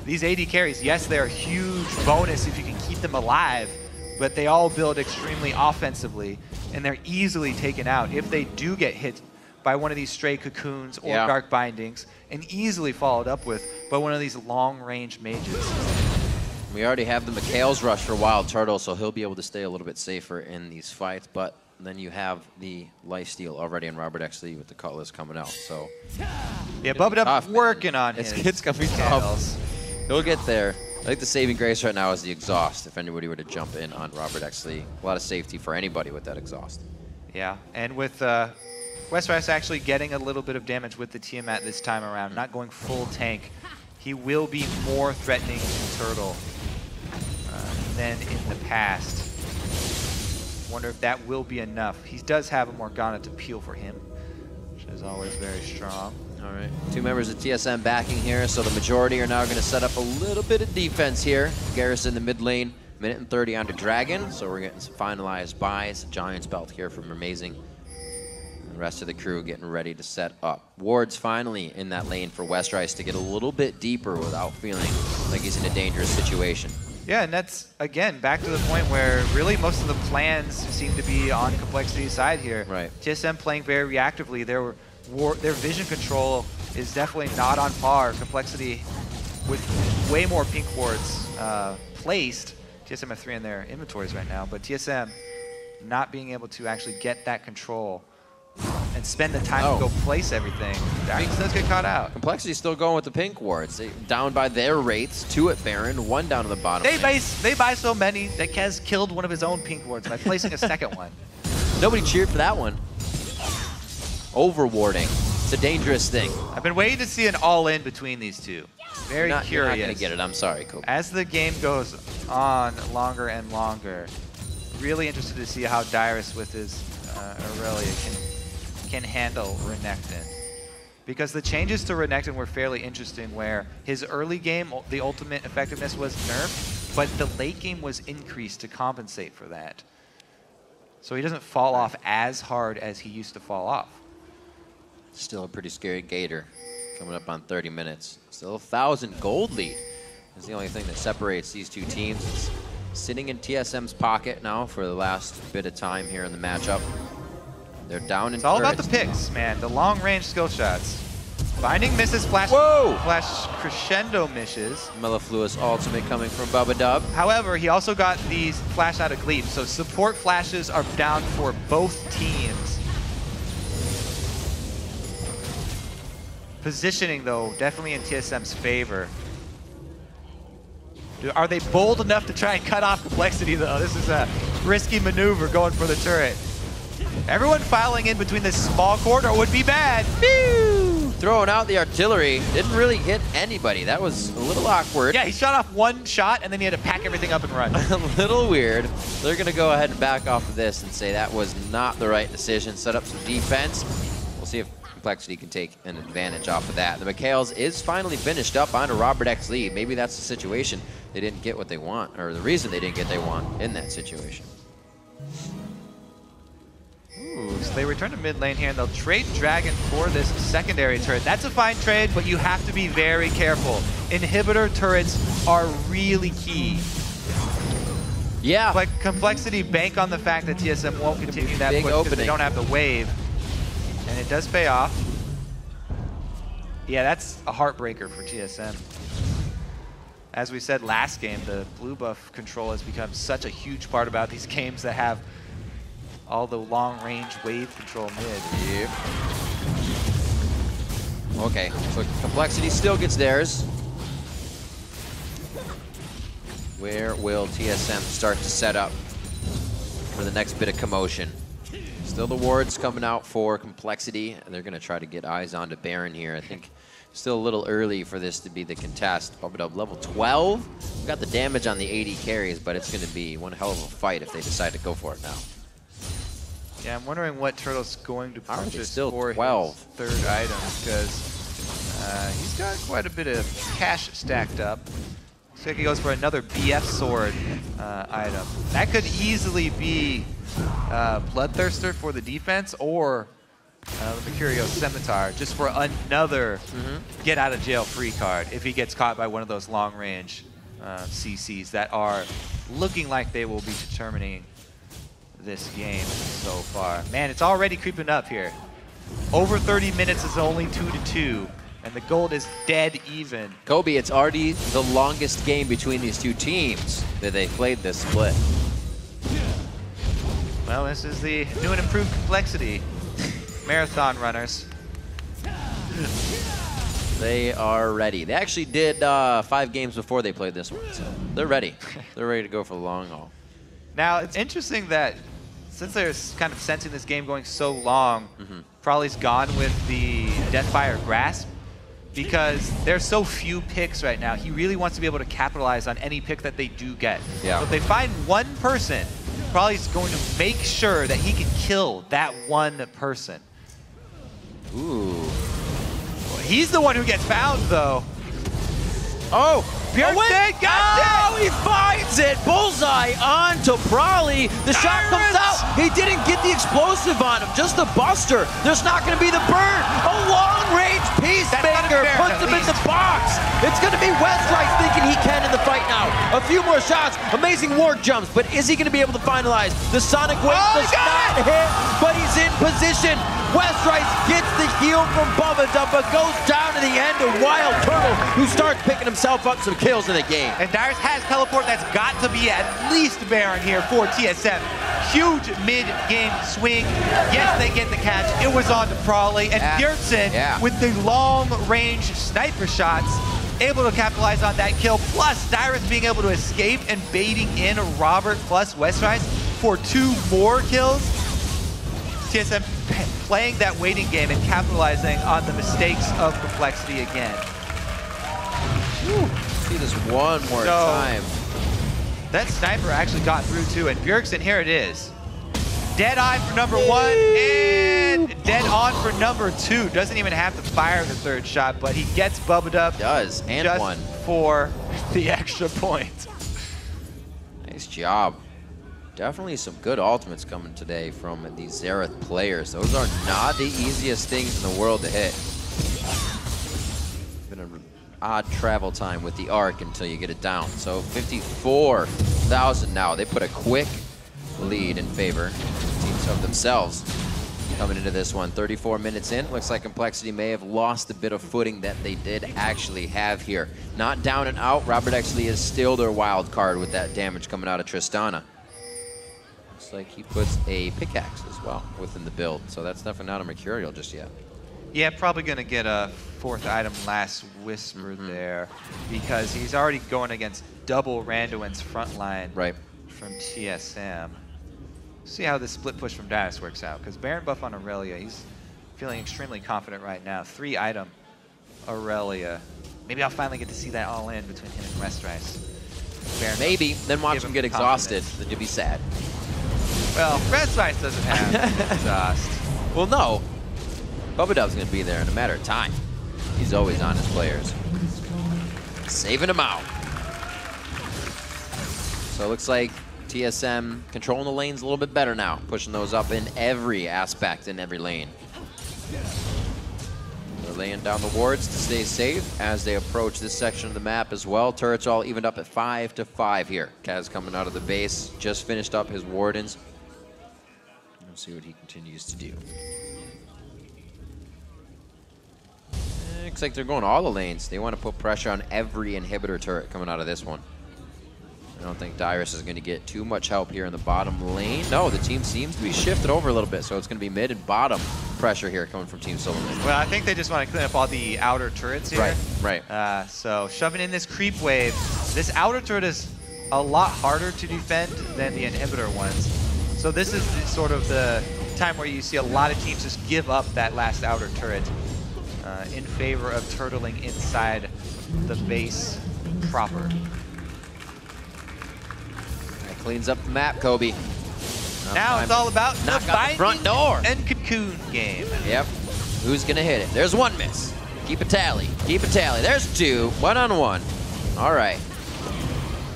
These AD carries, yes, they're a huge bonus if you can keep them alive, but they all build extremely offensively, and they're easily taken out if they do get hit by one of these stray cocoons or dark bindings, and easily followed up with by one of these long-range mages. We already have the McHale's rush for WildTurtle, so he'll be able to stay a little bit safer in these fights, but then you have the lifesteal already in RobertxLEE with the Cutlass coming out, so... Yeah, Bubbadub working on his It's gonna be tough. He'll get there. I think the saving grace right now is the exhaust, if anybody were to jump in on RobertxLEE. A lot of safety for anybody with that exhaust. Yeah, and with Westrice actually getting a little bit of damage with the Tiamat this time around, not going full tank, he will be more threatening to Turtle than in the past. Wonder if that will be enough. He does have a Morgana to peel for him, which is always very strong. All right, 2 members of TSM backing here, so the majority are now going to set up a little bit of defense here. Bjergsen in the mid lane, minute and 30 onto Dragon, so we're getting some finalized buys. Giant's Belt here from Amazing. And the rest of the crew getting ready to set up. Ward's finally in that lane for Westrice to get a little bit deeper without feeling like he's in a dangerous situation. Yeah, and that's, again, back to the point where really most of the plans seem to be on complexity's side here. Right. TSM playing very reactively. Their vision control is definitely not on par. Complexity with way more pink wards placed. TSM have 3 in their inventories right now, but TSM not being able to actually get that control and spend the time to go place everything. Dyrus does get caught out. Complexity's still going with the pink wards. They down by their rates, 2 at Baron, 1 down to the bottom. They buy so many that Kez killed one of his own pink wards by placing a second one. Nobody cheered for that one. Overwarding. It's a dangerous thing. I've been waiting to see an all-in between these two. Very curious. You're not going to get it. I'm sorry, Kobe. As the game goes on longer and longer, really interested to see how Dyrus with his Irelia can handle Renekton. Because the changes to Renekton were fairly interesting, where his early game, the ultimate effectiveness was nerfed, but the late game was increased to compensate for that. So he doesn't fall off as hard as he used to fall off. Still a pretty scary Gator coming up on 30 minutes. Still 1,000 gold lead is the only thing that separates these two teams. It's sitting in TSM's pocket now for the last bit of time here in the matchup. They're down in It's all about turrets. the picks, man. The long-range skill shots. Binding misses, flash crescendo misses. Mellifluous ultimate coming from Bubbadub. However, he also got these flash out of Gleeb, so support flashes are down for both teams. Positioning, though, definitely in TSM's favor. Are they bold enough to try and cut off complexity, though? This is a risky maneuver going for the turret. Everyone filing in between this small corridor would be bad. Pew! Throwing out the artillery. Didn't really hit anybody. That was a little awkward. Yeah, he shot off one shot, and then he had to pack everything up and run. A little weird. They're going to go ahead and back off of this and say that was not the right decision. Set up some defense. We'll see if Complexity can take an advantage off of that. The McHale's is finally finished up onto RobertxLEE. Maybe that's the situation. They didn't get what they want, or the reason they didn't get what they want in that situation. Ooh, so they return to mid lane here, and they'll trade Dragon for this secondary turret. That's a fine trade, but you have to be very careful. Inhibitor turrets are really key. Yeah. Like Complexity bank on the fact that TSM won't continue that push because they don't have the wave. And it does pay off. Yeah, that's a heartbreaker for TSM. As we said last game, the blue buff control has become such a huge part about these games that have all the long-range wave control mid. Yep. Okay, so Complexity still gets theirs. Where will TSM start to set up for the next bit of commotion? Still the wards coming out for Complexity, and they're going to try to get eyes onto Baron here. I think still a little early for this to be the contest. Bubbadub level 12. We've got the damage on the AD carries, but it's going to be one hell of a fight if they decide to go for it now. Yeah, I'm wondering what Turtle's going to purchase for 12? his third item, because he's got quite a bit of cash stacked up. Looks like he goes for another BF sword item. That could easily be Bloodthirster for the defense, or the Mercurial Scimitar, just for another get out of jail free card if he gets caught by one of those long range CCs that are looking like they will be determining this game so far. Man, it's already creeping up here. Over 30 minutes is only 2-2, and the gold is dead even. Kobe, it's already the longest game between these two teams that they played this split. Well, this is the new and improved Complexity. Marathon runners. They are ready. They actually did 5 games before they played this one, so they're ready. They're ready to go for the long haul. Now, it's interesting that since they're kind of sensing this game going so long, Prolly's gone with the Deathfire Grasp because there's so few picks right now. He really wants to be able to capitalize on any pick that they do get. Yeah. So if they find one person, Prolly's going to make sure that he can kill that one person. Ooh. Well, he's the one who gets found, though. Oh! Bjergsen got it! He finds it! Bullseye onto Prolly. The shot comes out. He didn't get the explosive on him, just the buster. There's not going to be the burn. A long-range peacemaker puts him in the box. It's going to be Westrice thinking he can in the fight now. A few more shots. Amazing ward jumps, but is he going to be able to finalize? The Sonic Wave does not hit, but he's in position. Westrice gets the heal from Bubbadub, but goes down to the end of WildTurtle, who starts picking himself up some kills in the game. And Dyrus has teleport. That's got to be at least Baron here for TSM. Huge mid-game swing. Yes, they get the catch. It was on to Prolly. And Bjergsen, with the long-range sniper shots, able to capitalize on that kill. Plus, Dyrus being able to escape and baiting in Robert plus Westrice for 2 more kills. TSM playing that waiting game and capitalizing on the mistakes of compLexity again. Whew. See this one more time. That sniper actually got through too, and Bjergsen, here it is. Dead eye for number 1 and dead on for number 2. Doesn't even have to fire the 3rd shot, but he gets Bubbadub. Does, and just one. For the extra point. Nice job. Definitely some good ultimates coming today from these Xerath players. Those are not the easiest things in the world to hit. Been an odd travel time with the arc until you get it down. So 54,000 now. They put a quick lead in favor of teams of themselves. Coming into this one, 34 minutes in. Looks like compLexity may have lost a bit of footing that they did actually have here. Not down and out. RobertxLEE is still their wild card with that damage coming out of Tristana. Like he puts a pickaxe as well within the build, so that's definitely not a mercurial just yet. Yeah, probably going to get a 4th item last whisper there, because he's already going against double Randuin's front line from TSM. See how this split push from Dyrus works out, because Baron buff on Irelia, he's feeling extremely confident right now. 3 item Irelia. Maybe I'll finally get to see that all in between him and Westrice. Maybe, then watch him get exhausted, then you'll be sad. Well, Westrice doesn't have exhaust. Well, no. Bubbadub's going to be there in a matter of time. He's always on his players. Saving them out. So it looks like TSM controlling the lanes a little bit better now, pushing those up in every aspect in every lane. They're laying down the wards to stay safe as they approach this section of the map as well. Turrets all evened up at 5-5 here. Kaz coming out of the base, just finished up his wardens. We'll see what he continues to do. Looks like they're going all the lanes. They want to put pressure on every inhibitor turret coming out of this one. I don't think Dyrus is going to get too much help here in the bottom lane. No, the team seems to be shifted over a little bit, so it's going to be mid and bottom pressure here coming from Team Solomid. Well, I think they just want to clean up all the outer turrets here. Right. So shoving in this creep wave. This outer turret is a lot harder to defend than the inhibitor ones. So this is sort of the time where you see a lot of teams just give up that last outer turret in favor of turtling inside the base proper. That cleans up the map, Kobe. Now it's all about the front door and cocoon game. Yep. Who's gonna hit it? There's 1 miss. Keep a tally. Keep a tally. There's 2. 1-on-1. All right.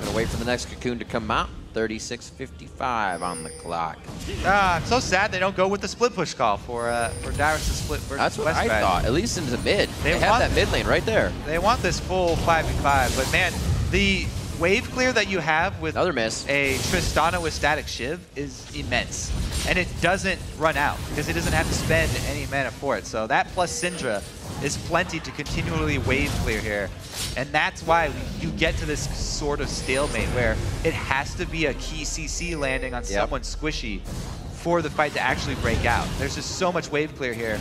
Gonna wait for the next cocoon to come out. 36:55 on the clock. I'm so sad they don't go with the split push call for Dyrus to split versus That's what Westrice. I thought. At least into mid. They have that mid lane right there. They want this full 5v5, but man, the wave clear that you have with another miss. A Tristana with static shiv is immense. And it doesn't run out because it doesn't have to spend any mana for it. So that plus Syndra is plenty to continually wave clear here. And that's why you get to this sort of stalemate where it has to be a key CC landing on someone squishy for the fight to actually break out. There's just so much wave clear here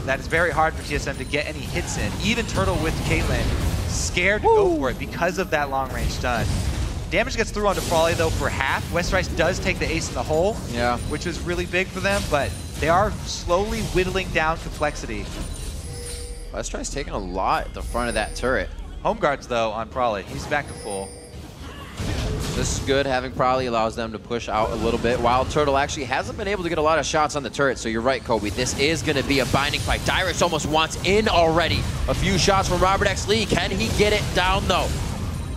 that it's very hard for TSM to get any hits in. Even Turtle with Caitlyn, scared to go for it because of that long range stun. Damage gets through onto Prolly though for half. Westrice does take the ace in the hole, yeah, which is really big for them, but they are slowly whittling down complexity. Westrice taking a lot at the front of that turret. Home guards though on Prolly. He's back to full. This is good. Having Prolly allows them to push out a little bit. WildTurtle actually hasn't been able to get a lot of shots on the turret, so you're right, Kobe. This is going to be a binding fight. Dyrus almost wants in already. A few shots from RobertxLEE. Can he get it down, though?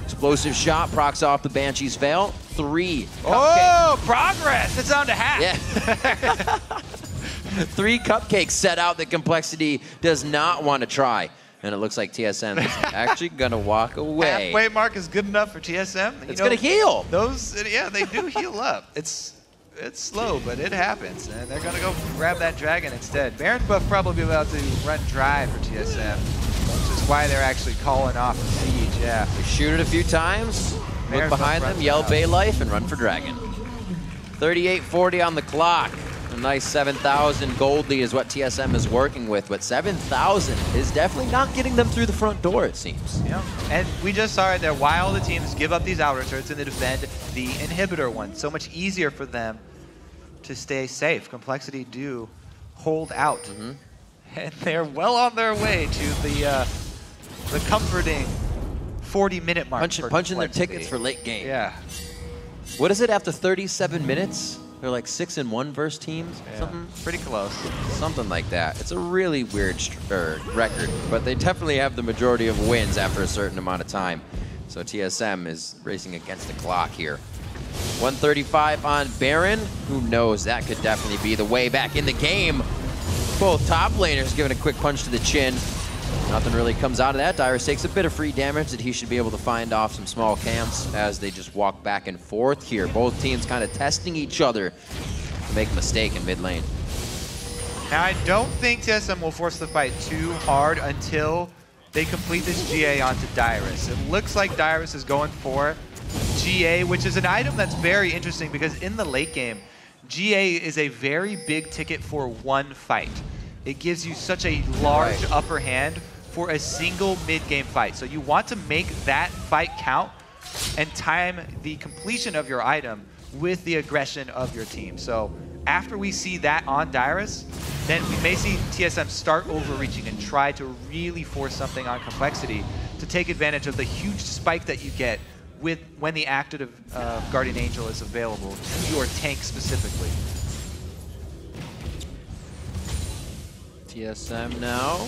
Explosive shot, procs off the Banshee's Veil. 3. Oh, progress! It's down to half. Yeah. 3 cupcakes set out that complexity does not want to try. And it looks like TSM is actually going to walk away. Halfway mark is good enough for TSM. It's going to heal. Those, yeah, they do heal up. It's slow, but it happens. And they're going to go grab that dragon instead. Baron buff probably about to run dry for TSM, which is why they're actually calling off the siege, yeah. They shoot it a few times, look behind them, yell Bay Life, and run for dragon. 38:40 on the clock. A nice 7,000 gold lead is what TSM is working with, but 7,000 is definitely not getting them through the front door, it seems. Yeah, and we just saw it there. While the teams give up these outer turrets and they defend the inhibitor one, so much easier for them to stay safe. Complexity do hold out, and they're well on their way to the comforting 40-minute mark. Punching their tickets for late game. Yeah. What is it after 37 minutes? They're like 6-1 versus teams, something pretty close. Something like that. It's a really weird record, but they definitely have the majority of wins after a certain amount of time. So TSM is racing against the clock here. 135 on Baron. Who knows? That could definitely be the way back in the game. Both top laners giving a quick punch to the chin. Nothing really comes out of that. Dyrus takes a bit of free damage that he should be able to find off some small camps as they just walk back and forth here. Both teams kind of testing each other to make a mistake in mid lane. Now, I don't think TSM will force the fight too hard until they complete this GA onto Dyrus. It looks like Dyrus is going for GA, which is an item that's very interesting because in the late game, GA is a very big ticket for one fight. It gives you such a large upper hand for a single mid-game fight. So you want to make that fight count and time the completion of your item with the aggression of your team. So after we see that on Dyrus, then we may see TSM start overreaching and try to really force something on complexity to take advantage of the huge spike that you get with when the active Guardian Angel is available to your tank specifically. TSM now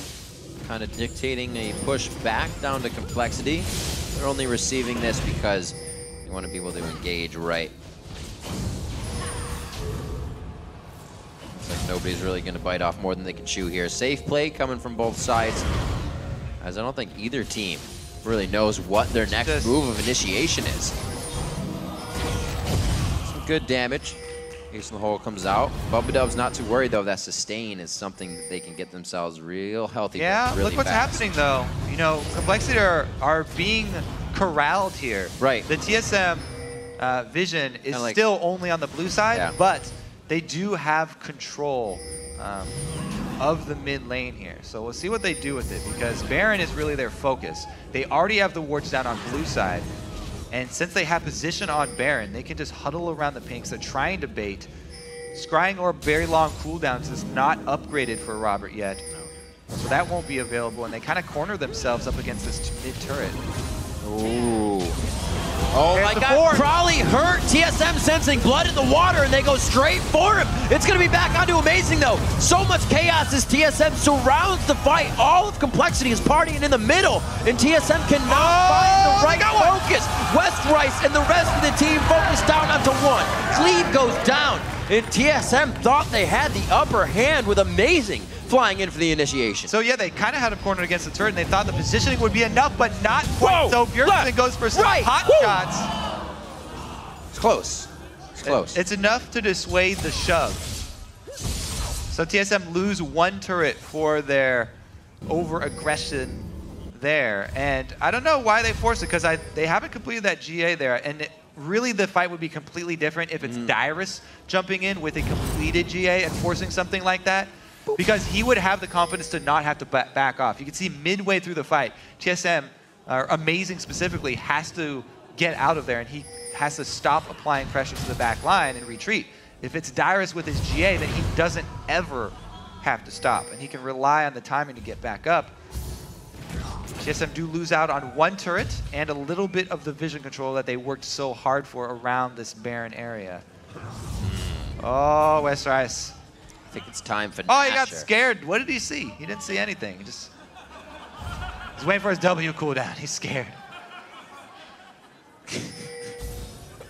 kind of dictating a push back down to complexity. They're only receiving this because they want to be able to engage right. Looks like nobody's really going to bite off more than they can chew here. Safe play coming from both sides, as I don't think either team really knows what their next move of initiation is. Some good damage. Ace in the hole comes out. Bubbadub's not too worried though. That sustain is something that they can get themselves real healthy. Yeah, really look what's happening though. You know, complexity are being corralled here. Right. The TSM vision is still only on the blue side, but they do have control of the mid lane here. So we'll see what they do with it because Baron is really their focus. They already have the wards down on blue side. And since they have position on Baron, they can just huddle around the pinks. They're trying to bait. Scrying or very long cooldowns is not upgraded for Robert yet. So that won't be available, and they kind of corner themselves up against this mid-turret. Ooh. Oh my God, Prolly hurt. TSM sensing blood in the water, and they go straight for him. It's going to be back onto Amazing, though. So much chaos as TSM surrounds the fight. All of complexity is partying in the middle, and TSM cannot find the right focus. Westrice and the rest of the team focus down onto one. Gleeb goes down, and TSM thought they had the upper hand with Amazing flying in for the initiation. So yeah, they kind of had a corner against the turret, and they thought the positioning would be enough, but not quite. So Bjergsen goes for some hot shots. It's close. It's close. It's enough to dissuade the shove. So TSM lose one turret for their over-aggression there. And I don't know why they forced it, because they haven't completed that GA there. And really the fight would be completely different if it's Dyrus jumping in with a completed GA and forcing something like that. Because he would have the confidence to not have to back off. You can see midway through the fight, TSM, Amazing specifically, has to get out of there, and he has to stop applying pressure to the back line and retreat. If it's Dyrus with his GA, then he doesn't ever have to stop, and he can rely on the timing to get back up. TSM do lose out on one turret and a little bit of the vision control that they worked so hard for around this Baron area. Oh, Westrice. I think it's time for Oh, he got scared. What did he see? He didn't see anything. He just... He's waiting for his W cooldown. He's scared.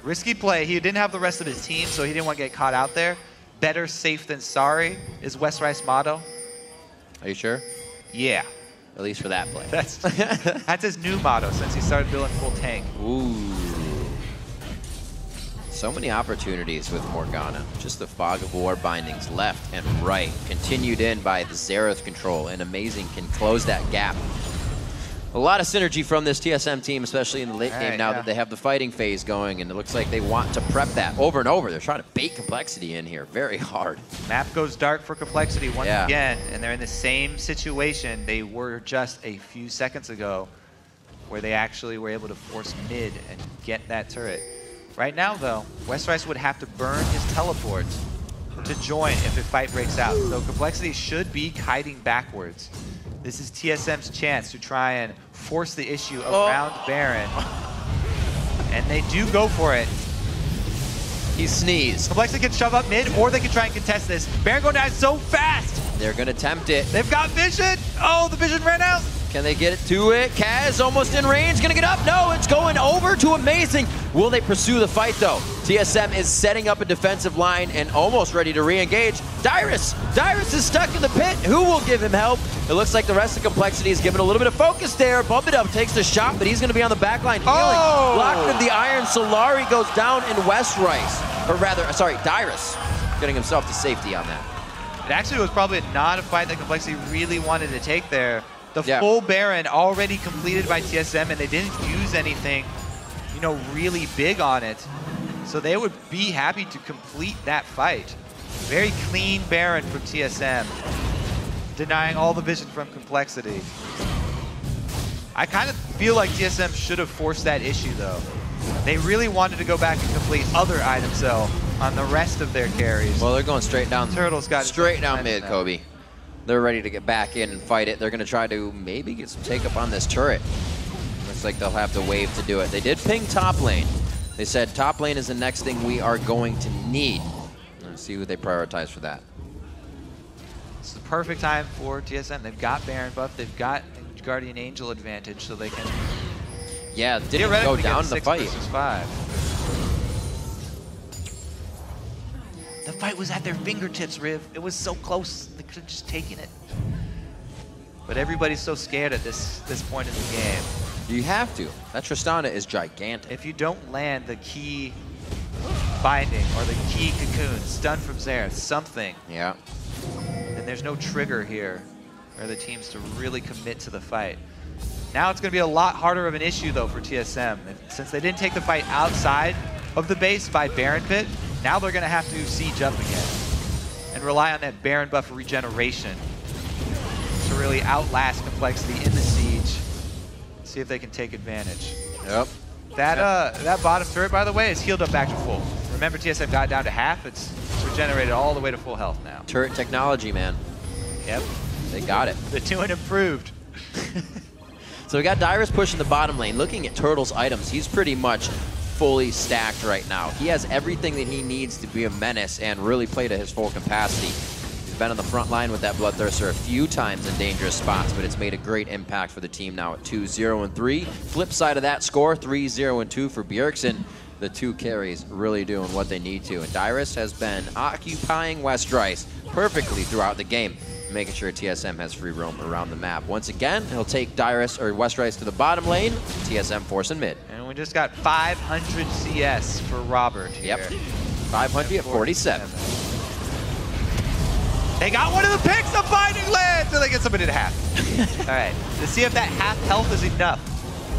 Risky play. He didn't have the rest of his team, so he didn't want to get caught out there. Better safe than sorry is Westrice's motto. Are you sure? Yeah. At least for that play. That's his new motto since he started building full tank. Ooh. So many opportunities with Morgana. Just the fog of war bindings left and right. Continued in by the Xerath control, and Amazing can close that gap. A lot of synergy from this TSM team, especially in the late game now that they have the fighting phase going, and it looks like they want to prep that over and over. They're trying to bait compLexity in here very hard. Map goes dark for compLexity once again, and they're in the same situation they were just a few seconds ago, where they actually were able to force mid and get that turret. Right now, though, Westrice would have to burn his teleport to join if a fight breaks out. So compLexity should be kiting backwards. This is TSM's chance to try and force the issue around Baron. And they do go for it. He sneezed. compLexity can shove up mid, or they can try and contest this. Baron going down so fast! They're gonna tempt it. They've got vision! Oh, the vision ran out! Can they get it to it? Kaz almost in range, gonna get up. No, it's going over to Amazing. Will they pursue the fight though? TSM is setting up a defensive line and almost ready to re-engage. Dyrus is stuck in the pit. Who will give him help? It looks like the rest of compLexity is given a little bit of focus there. Bubbadub takes the shot, but he's gonna be on the back line healing. Blocked with the Iron. Solari goes down in Westrice. Or rather, sorry, Dyrus getting himself to safety on that. It actually was probably not a fight that compLexity really wanted to take there. The full Baron already completed by TSM, and they didn't use anything, you know, really big on it. So they would be happy to complete that fight. Very clean Baron from TSM, denying all the vision from compLexity. I kind of feel like TSM should have forced that issue, though. They really wanted to go back and complete other items, though, on the rest of their carries. Well, they're going straight down. Turtle's got straight down mid, Kobe. They're ready to get back in and fight it. They're going to try to maybe get some take up on this turret. Looks like they'll have to wave to do it. They did ping top lane. They said top lane is the next thing we are going to need. Let's see who they prioritize for that. It's the perfect time for TSM. They've got Baron buff. They've got Guardian Angel advantage, so they can... Yeah, didn't go down in the fight. 6 versus 5. The fight was at their fingertips, Riv. It was so close. They could have just taken it. But everybody's so scared at this point in the game. You have to. That Tristana is gigantic. If you don't land the key binding or the key cocoon, stun from Xerath, something, then there's no trigger here for the teams to really commit to the fight. Now it's going to be a lot harder of an issue, though, for TSM. Since they didn't take the fight outside of the base by Baron Pit, now they're going to have to siege up again and rely on that Baron buff regeneration to really outlast compLexity in the siege. See if they can take advantage. That bottom turret, by the way, is healed up back to full. Remember, TSM got down to half. It's regenerated all the way to full health now. Turret technology, man. Yep. They got it. The two and improved. So we got Dyrus pushing the bottom lane. Looking at Turtle's items, he's pretty much fully stacked right now. He has everything that he needs to be a menace and really play to his full capacity. He's been on the front line with that Bloodthirster a few times in dangerous spots, but it's made a great impact for the team now at 2-0-3. Flip side of that score, 3-0-2 for Bjergsen. The two carries really doing what they need to. And Dyrus has been occupying Westrice perfectly throughout the game, making sure TSM has free roam around the map. Once again, he'll take Dyrus or Westrice to the bottom lane, TSM forcing mid. And we just got 500 CS for Robert here. 500 at 47. They got one of the picks, the binding land, so they get somebody to half. All right, let's see if that half health is enough.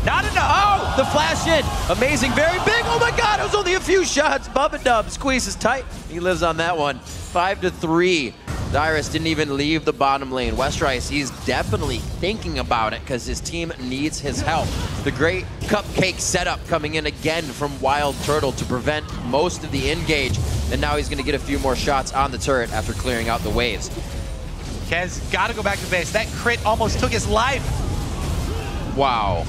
Not enough. Oh, the flash in. Amazing, very big. Oh my God, it was only a few shots. Bubbadub squeezes tight. He lives on that one. 5-3. Dyrus didn't even leave the bottom lane. Westrice, he's definitely thinking about it because his team needs his help. The great cupcake setup coming in again from WildTurtle to prevent most of the engage. And now he's going to get a few more shots on the turret after clearing out the waves. Kez got to go back to base. That crit almost took his life. Wow.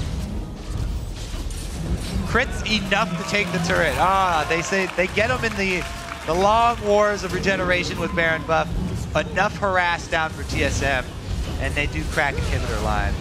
Crit's enough to take the turret. They say they get him in the long wars of regeneration with Baron buff. Enough harass down for TSM, and they do crack inhibitor line.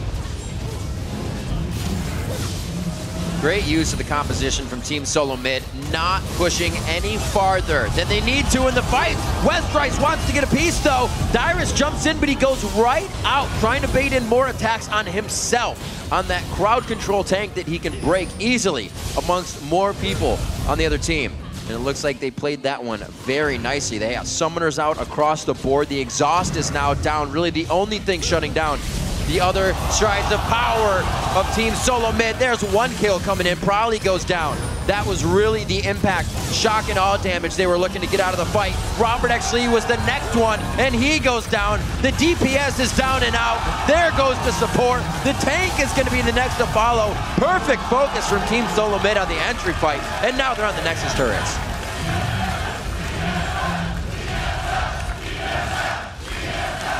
Great use of the composition from Team Solomid, not pushing any farther than they need to in the fight. Westrice wants to get a piece though. Dyrus jumps in, but he goes right out, trying to bait in more attacks on himself, on that crowd control tank that he can break easily amongst more people on the other team. And it looks like they played that one very nicely. They have summoners out across the board. The exhaust is now down. Really the only thing shutting down the other strides of power of Team Solomid. There's one kill coming in. Prolly goes down. That was really the impact, shock and awe damage they were looking to get out of the fight. RobertxLEE was the next one, and he goes down. The DPS is down and out. There goes the support. The tank is going to be the next to follow. Perfect focus from Team Solomid on the entry fight, and now they're on the Nexus turrets.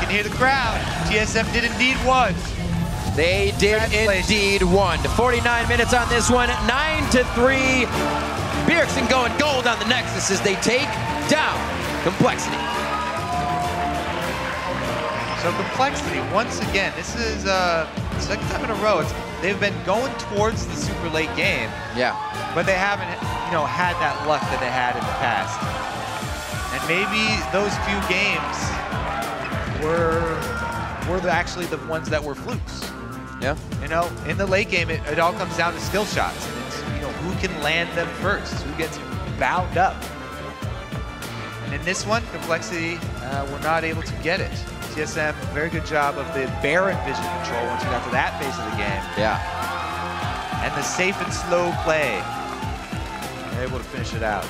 You can hear the crowd. TSM did indeed one. They did indeed one. 49 minutes on this one, 9-3. Bjergsen going gold on the Nexus as they take down compLexity. So compLexity, once again, this is second time in a row. They've been going towards the super late game. Yeah. But they haven't, had that luck that they had in the past. And maybe those few games were actually the ones that were flukes. Yeah. In the late game, it all comes down to skill shots. And it's, who can land them first, who gets bound up. And in this one, compLexity were not able to get it. TSM, very good job of the Baron vision control once we got to that phase of the game. Yeah. And the safe and slow play. They're able to finish it out.